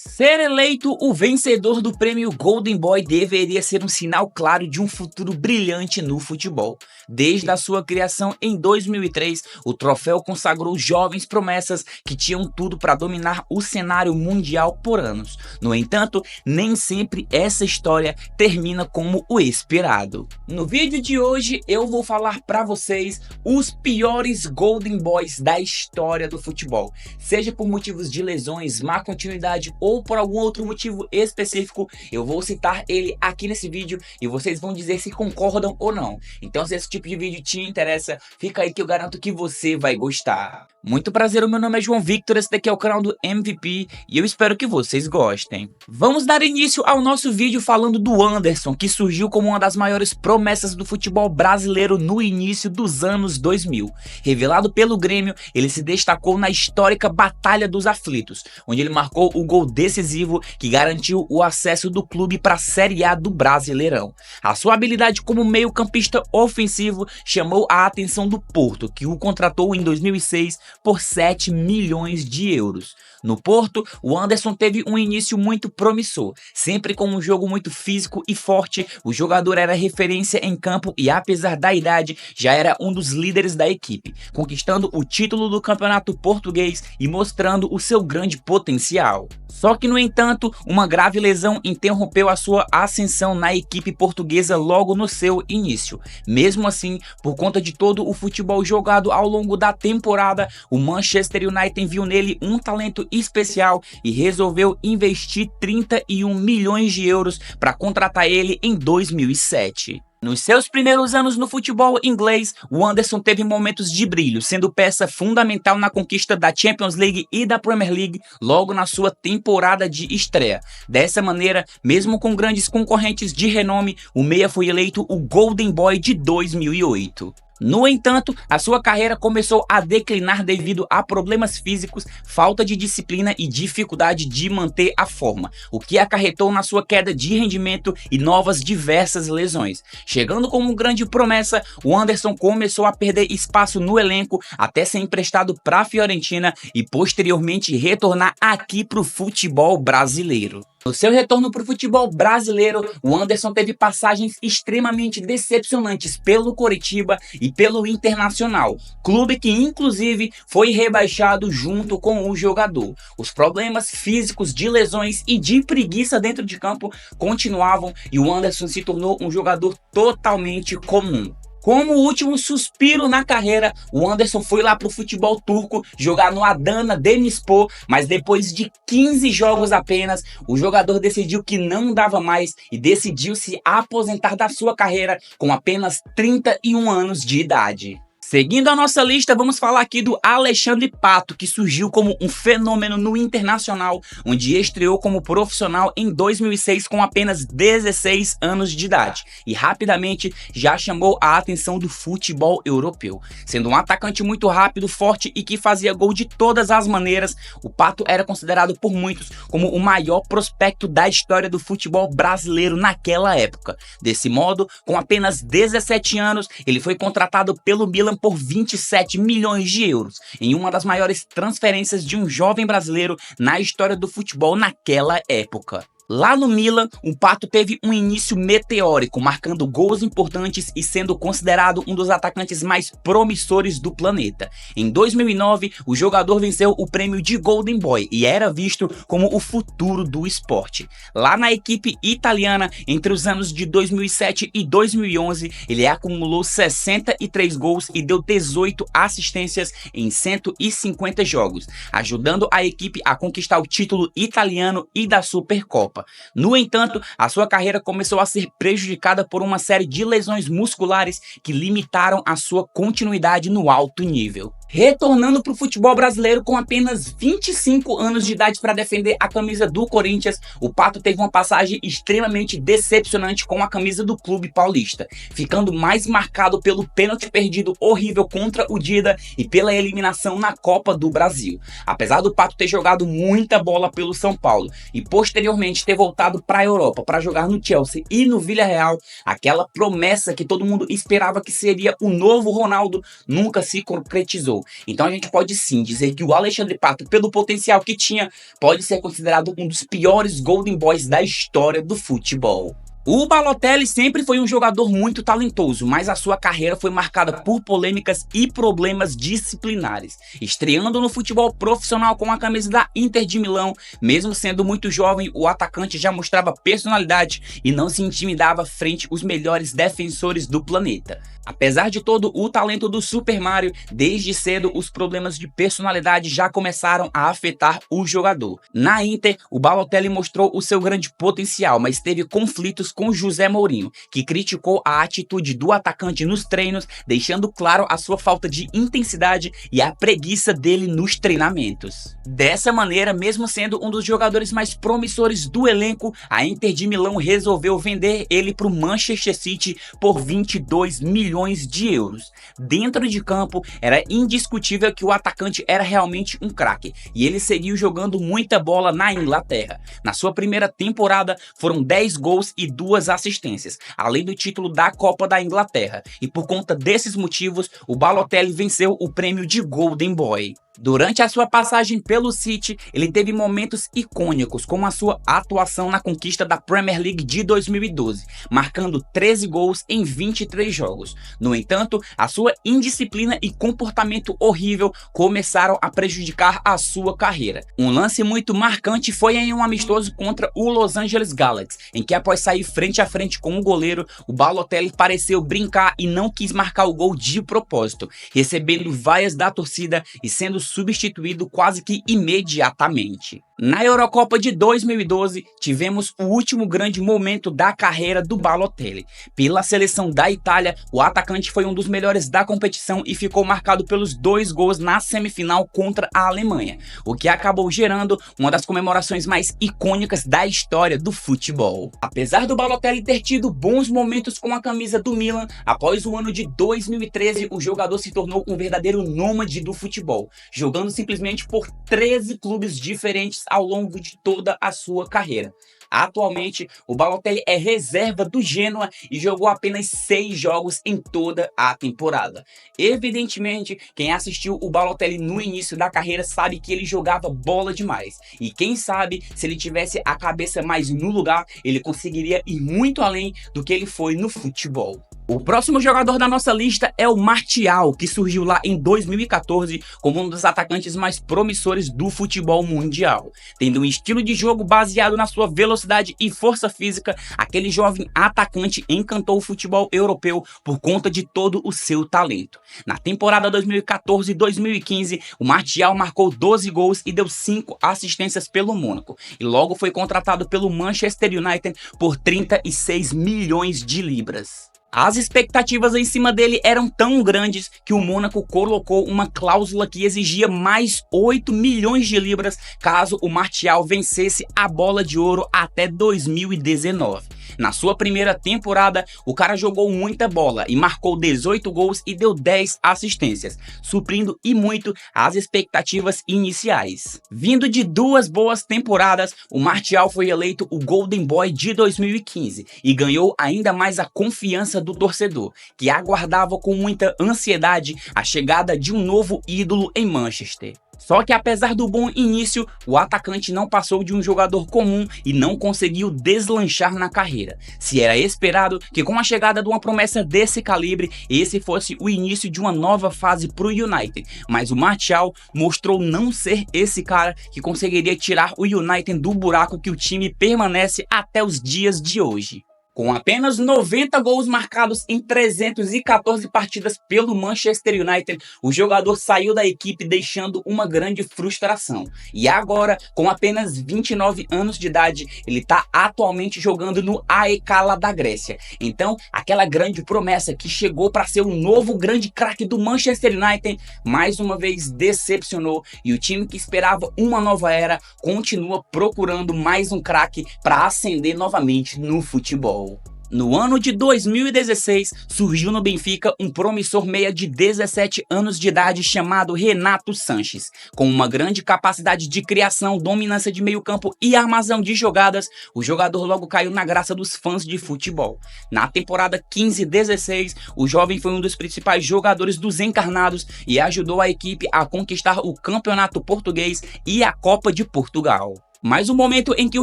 Ser eleito o vencedor do prêmio Golden Boy deveria ser um sinal claro de um futuro brilhante no futebol. Desde a sua criação em 2003, o troféu consagrou jovens promessas que tinham tudo para dominar o cenário mundial por anos. No entanto, nem sempre essa história termina como o esperado. No vídeo de hoje eu vou falar para vocês os piores Golden Boys da história do futebol, seja por motivos de lesões, má continuidade ou por algum outro motivo específico. Eu vou citar ele aqui nesse vídeo e vocês vão dizer se concordam ou não. Então, se esse tipo de vídeo te interessa, fica aí que eu garanto que você vai gostar. Muito prazer, o meu nome é João Victor, esse daqui é o canal do MVP e eu espero que vocês gostem. Vamos dar início ao nosso vídeo falando do Anderson, que surgiu como uma das maiores promessas do futebol brasileiro no início dos anos 2000. Revelado pelo Grêmio, ele se destacou na histórica Batalha dos Aflitos, onde ele marcou o gol decisivo que garantiu o acesso do clube para a Série A do Brasileirão. A sua habilidade como meio-campista ofensivo chamou a atenção do Porto, que o contratou em 2006 por 7 milhões de euros. No Porto, o Anderson teve um início muito promissor, sempre com um jogo muito físico e forte. O jogador era referência em campo e, apesar da idade, já era um dos líderes da equipe, conquistando o título do campeonato português e mostrando o seu grande potencial. Só que, no entanto, uma grave lesão interrompeu a sua ascensão na equipe portuguesa logo no seu início. Mesmo assim, por conta de todo o futebol jogado ao longo da temporada, o Manchester United viu nele um talento especial e resolveu investir 31 milhões de euros para contratar ele em 2007. Nos seus primeiros anos no futebol inglês, o Anderson teve momentos de brilho, sendo peça fundamental na conquista da Champions League e da Premier League logo na sua temporada de estreia. Dessa maneira, mesmo com grandes concorrentes de renome, o meia foi eleito o Golden Boy de 2008. No entanto, a sua carreira começou a declinar devido a problemas físicos, falta de disciplina e dificuldade de manter a forma, o que acarretou na sua queda de rendimento e novas diversas lesões. Chegando como grande promessa, o Anderson começou a perder espaço no elenco até ser emprestado para a Fiorentina e posteriormente retornar aqui para o futebol brasileiro. No seu retorno para o futebol brasileiro, o Anderson teve passagens extremamente decepcionantes pelo Coritiba e pelo Internacional, clube que inclusive foi rebaixado junto com o jogador. Os problemas físicos, de lesões e de preguiça dentro de campo continuavam e o Anderson se tornou um jogador totalmente comum. Como último suspiro na carreira, o Anderson foi lá pro futebol turco jogar no Adana Demirspor, mas depois de 15 jogos apenas, o jogador decidiu que não dava mais e decidiu se aposentar da sua carreira com apenas 31 anos de idade. Seguindo a nossa lista, vamos falar aqui do Alexandre Pato, que surgiu como um fenômeno no Internacional, onde estreou como profissional em 2006 com apenas 16 anos de idade e rapidamente já chamou a atenção do futebol europeu. Sendo um atacante muito rápido, forte e que fazia gol de todas as maneiras, o Pato era considerado por muitos como o maior prospecto da história do futebol brasileiro naquela época. Desse modo, com apenas 17 anos, ele foi contratado pelo Milan por 27 milhões de euros, em uma das maiores transferências de um jovem brasileiro na história do futebol naquela época. Lá no Milan, o Pato teve um início meteórico, marcando gols importantes e sendo considerado um dos atacantes mais promissores do planeta. Em 2009, o jogador venceu o prêmio de Golden Boy e era visto como o futuro do esporte. Lá na equipe italiana, entre os anos de 2007 e 2011, ele acumulou 63 gols e deu 18 assistências em 150 jogos, ajudando a equipe a conquistar o título italiano e da Supercopa. No entanto, a sua carreira começou a ser prejudicada por uma série de lesões musculares que limitaram a sua continuidade no alto nível. Retornando para o futebol brasileiro com apenas 25 anos de idade para defender a camisa do Corinthians, o Pato teve uma passagem extremamente decepcionante com a camisa do clube paulista, ficando mais marcado pelo pênalti perdido horrível contra o Dida e pela eliminação na Copa do Brasil. Apesar do Pato ter jogado muita bola pelo São Paulo e posteriormente ter voltado para a Europa para jogar no Chelsea e no Villarreal, aquela promessa que todo mundo esperava que seria o novo Ronaldo nunca se concretizou. tornou. Então a gente pode sim dizer que o Alexandre Pato, pelo potencial que tinha, pode ser considerado um dos piores Golden Boys da história do futebol. O Balotelli sempre foi um jogador muito talentoso, mas a sua carreira foi marcada por polêmicas e problemas disciplinares. Estreando no futebol profissional com a camisa da Inter de Milão, mesmo sendo muito jovem, o atacante já mostrava personalidade e não se intimidava frente aos melhores defensores do planeta. Apesar de todo o talento do Super Mario, desde cedo os problemas de personalidade já começaram a afetar o jogador. Na Inter, o Balotelli mostrou o seu grande potencial, mas teve conflitos com José Mourinho, que criticou a atitude do atacante nos treinos, deixando claro a sua falta de intensidade e a preguiça dele nos treinamentos. Dessa maneira, mesmo sendo um dos jogadores mais promissores do elenco, a Inter de Milão resolveu vender ele para o Manchester City por 22 milhões de euros. Dentro de campo, era indiscutível que o atacante era realmente um craque, e ele seguiu jogando muita bola na Inglaterra. Na sua primeira temporada, foram 10 gols e 2 assistências, além do título da Copa da Inglaterra, e por conta desses motivos, o Balotelli venceu o prêmio de Golden Boy. Durante a sua passagem pelo City, ele teve momentos icônicos, como a sua atuação na conquista da Premier League de 2012, marcando 13 gols em 23 jogos. No entanto, a sua indisciplina e comportamento horrível começaram a prejudicar a sua carreira. Um lance muito marcante foi em um amistoso contra o Los Angeles Galaxy, em que após sair frente a frente com o goleiro, o Balotelli pareceu brincar e não quis marcar o gol de propósito, recebendo vaias da torcida e sendo substituído quase que imediatamente. Na Eurocopa de 2012, tivemos o último grande momento da carreira do Balotelli. Pela seleção da Itália, o atacante foi um dos melhores da competição e ficou marcado pelos 2 gols na semifinal contra a Alemanha, o que acabou gerando uma das comemorações mais icônicas da história do futebol. Apesar do Balotelli ter tido bons momentos com a camisa do Milan, após o ano de 2013, o jogador se tornou um verdadeiro nômade do futebol, jogando simplesmente por 13 clubes diferentes ao longo de toda a sua carreira. Atualmente, o Balotelli é reserva do Genoa e jogou apenas 6 jogos em toda a temporada. Evidentemente, quem assistiu o Balotelli no início da carreira sabe que ele jogava bola demais. E quem sabe, se ele tivesse a cabeça mais no lugar, ele conseguiria ir muito além do que ele foi no futebol. O próximo jogador da nossa lista é o Martial, que surgiu lá em 2014 como um dos atacantes mais promissores do futebol mundial. Tendo um estilo de jogo baseado na sua velocidade e força física, aquele jovem atacante encantou o futebol europeu por conta de todo o seu talento. Na temporada 2014-2015, o Martial marcou 12 gols e deu 5 assistências pelo Mônaco, e logo foi contratado pelo Manchester United por 36 milhões de libras. As expectativas em cima dele eram tão grandes que o Mônaco colocou uma cláusula que exigia mais 8 milhões de libras caso o Martial vencesse a Bola de Ouro até 2019. Na sua primeira temporada, o cara jogou muita bola e marcou 18 gols e deu 10 assistências, suprindo e muito as expectativas iniciais. Vindo de 2 boas temporadas, o Martial foi eleito o Golden Boy de 2015 e ganhou ainda mais a confiança do torcedor, que aguardava com muita ansiedade a chegada de um novo ídolo em Manchester. Só que apesar do bom início, o atacante não passou de um jogador comum e não conseguiu deslanchar na carreira. Se era esperado que com a chegada de uma promessa desse calibre, esse fosse o início de uma nova fase para o United, mas o Martial mostrou não ser esse cara que conseguiria tirar o United do buraco que o time permanece até os dias de hoje. Com apenas 90 gols marcados em 314 partidas pelo Manchester United, o jogador saiu da equipe deixando uma grande frustração. E agora, com apenas 29 anos de idade, ele está atualmente jogando no AEK lá da Grécia. Então, aquela grande promessa que chegou para ser o novo grande craque do Manchester United, mais uma vez decepcionou, e o time que esperava uma nova era continua procurando mais um craque para ascender novamente no futebol. No ano de 2016, surgiu no Benfica um promissor meia de 17 anos de idade chamado Renato Sanches. Com uma grande capacidade de criação, dominância de meio campo e armação de jogadas, o jogador logo caiu na graça dos fãs de futebol. Na temporada 15-16, o jovem foi um dos principais jogadores dos encarnados e ajudou a equipe a conquistar o Campeonato Português e a Copa de Portugal. Mas o momento em que o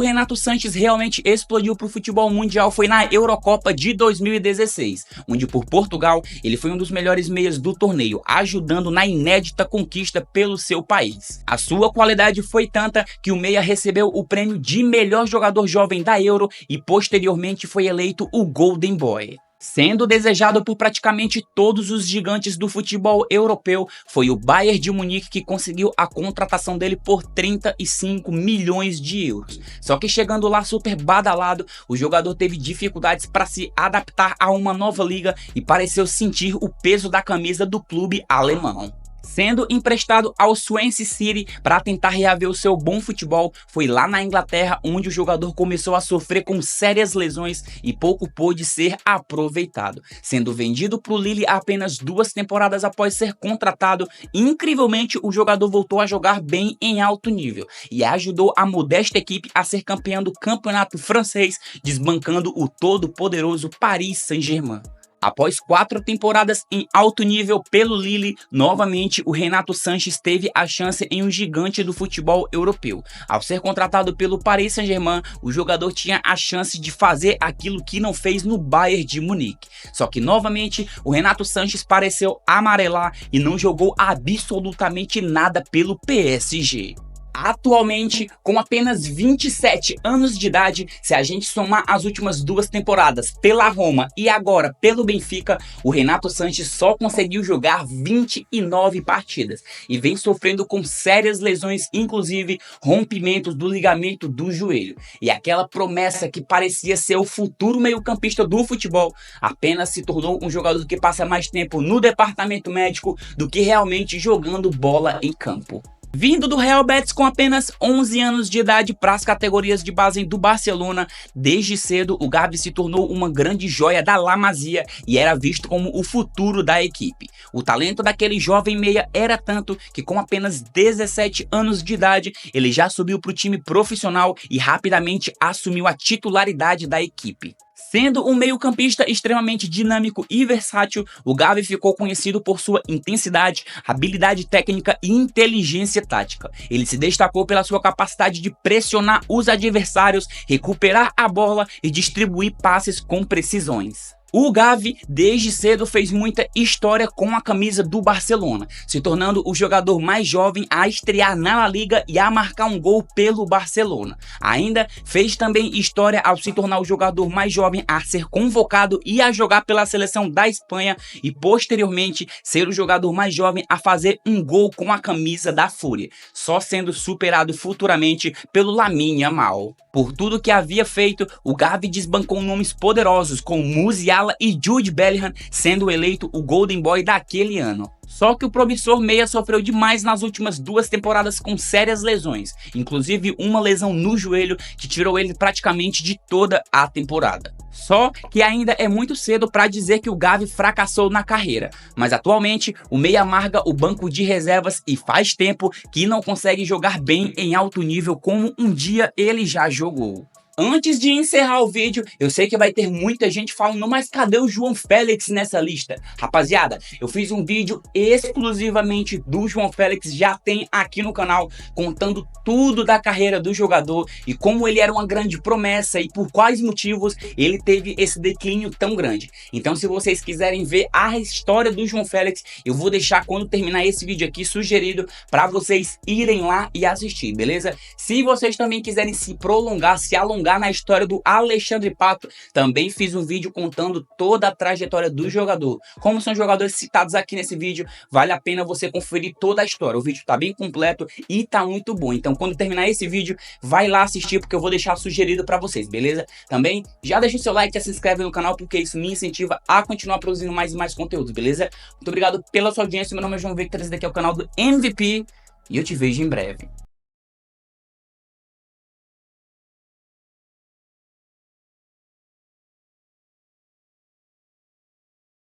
Renato Sanches realmente explodiu para o futebol mundial foi na Eurocopa de 2016, onde por Portugal ele foi um dos melhores meias do torneio, ajudando na inédita conquista pelo seu país. A sua qualidade foi tanta que o meia recebeu o prêmio de melhor jogador jovem da Euro e posteriormente foi eleito o Golden Boy. Sendo desejado por praticamente todos os gigantes do futebol europeu, foi o Bayern de Munique que conseguiu a contratação dele por 35 milhões de euros. Só que chegando lá super badalado, o jogador teve dificuldades para se adaptar a uma nova liga e pareceu sentir o peso da camisa do clube alemão. Sendo emprestado ao Swansea City para tentar reaver o seu bom futebol, foi lá na Inglaterra onde o jogador começou a sofrer com sérias lesões e pouco pôde ser aproveitado. Sendo vendido para o Lille apenas 2 temporadas após ser contratado, incrivelmente o jogador voltou a jogar bem em alto nível e ajudou a modesta equipe a ser campeão do campeonato francês, desbancando o todo-poderoso Paris Saint-Germain. Após 4 temporadas em alto nível pelo Lille, novamente o Renato Sanches teve a chance em um gigante do futebol europeu. Ao ser contratado pelo Paris Saint-Germain, o jogador tinha a chance de fazer aquilo que não fez no Bayern de Munique. Só que novamente o Renato Sanches pareceu amarelar e não jogou absolutamente nada pelo PSG. Atualmente, com apenas 27 anos de idade, se a gente somar as últimas 2 temporadas pela Roma e agora pelo Benfica, o Renato Sanches só conseguiu jogar 29 partidas e vem sofrendo com sérias lesões, inclusive rompimentos do ligamento do joelho. E aquela promessa que parecia ser o futuro meio-campista do futebol apenas se tornou um jogador que passa mais tempo no departamento médico do que realmente jogando bola em campo. Vindo do Real Betis com apenas 11 anos de idade para as categorias de base do Barcelona, desde cedo o Gavi se tornou uma grande joia da La Masia e era visto como o futuro da equipe. O talento daquele jovem meia era tanto que com apenas 17 anos de idade ele já subiu para o time profissional e rapidamente assumiu a titularidade da equipe. Sendo um meio-campista extremamente dinâmico e versátil, o Gavi ficou conhecido por sua intensidade, habilidade técnica e inteligência tática. Ele se destacou pela sua capacidade de pressionar os adversários, recuperar a bola e distribuir passes com precisões. O Gavi desde cedo fez muita história com a camisa do Barcelona, se tornando o jogador mais jovem a estrear na La Liga e a marcar um gol pelo Barcelona. Ainda fez também história ao se tornar o jogador mais jovem a ser convocado e a jogar pela seleção da Espanha e posteriormente ser o jogador mais jovem a fazer um gol com a camisa da Fúria, só sendo superado futuramente pelo Lamine Yamal. Por tudo que havia feito, o Gavi desbancou nomes poderosos como Musiala e Jude Bellingham, sendo eleito o Golden Boy daquele ano. Só que o promissor meia sofreu demais nas últimas 2 temporadas com sérias lesões, inclusive uma lesão no joelho que tirou ele praticamente de toda a temporada. Só que ainda é muito cedo para dizer que o Gavi fracassou na carreira, mas atualmente o meia amarga o banco de reservas e faz tempo que não consegue jogar bem em alto nível como um dia ele já jogou. Antes de encerrar o vídeo, eu sei que vai ter muita gente falando, mas cadê o João Félix nessa lista? Rapaziada, eu fiz um vídeo exclusivamente do João Félix, já tem aqui no canal, contando tudo da carreira do jogador e como ele era uma grande promessa e por quais motivos ele teve esse declínio tão grande. Então, se vocês quiserem ver a história do João Félix, eu vou deixar quando terminar esse vídeo aqui sugerido para vocês irem lá e assistir, beleza? Se vocês também quiserem se prolongar, se alongar na história do Alexandre Pato, também fiz um vídeo contando toda a trajetória do jogador. Como são jogadores citados aqui nesse vídeo, vale a pena você conferir toda a história. O vídeo tá bem completo e tá muito bom. Então, quando terminar esse vídeo, vai lá assistir, porque eu vou deixar sugerido pra vocês, beleza? Também, já deixa o seu like e se inscreve no canal, porque isso me incentiva a continuar produzindo mais e mais conteúdos, beleza? Muito obrigado pela sua audiência. Meu nome é João Victor, esse daqui é o canal do MVP e eu te vejo em breve.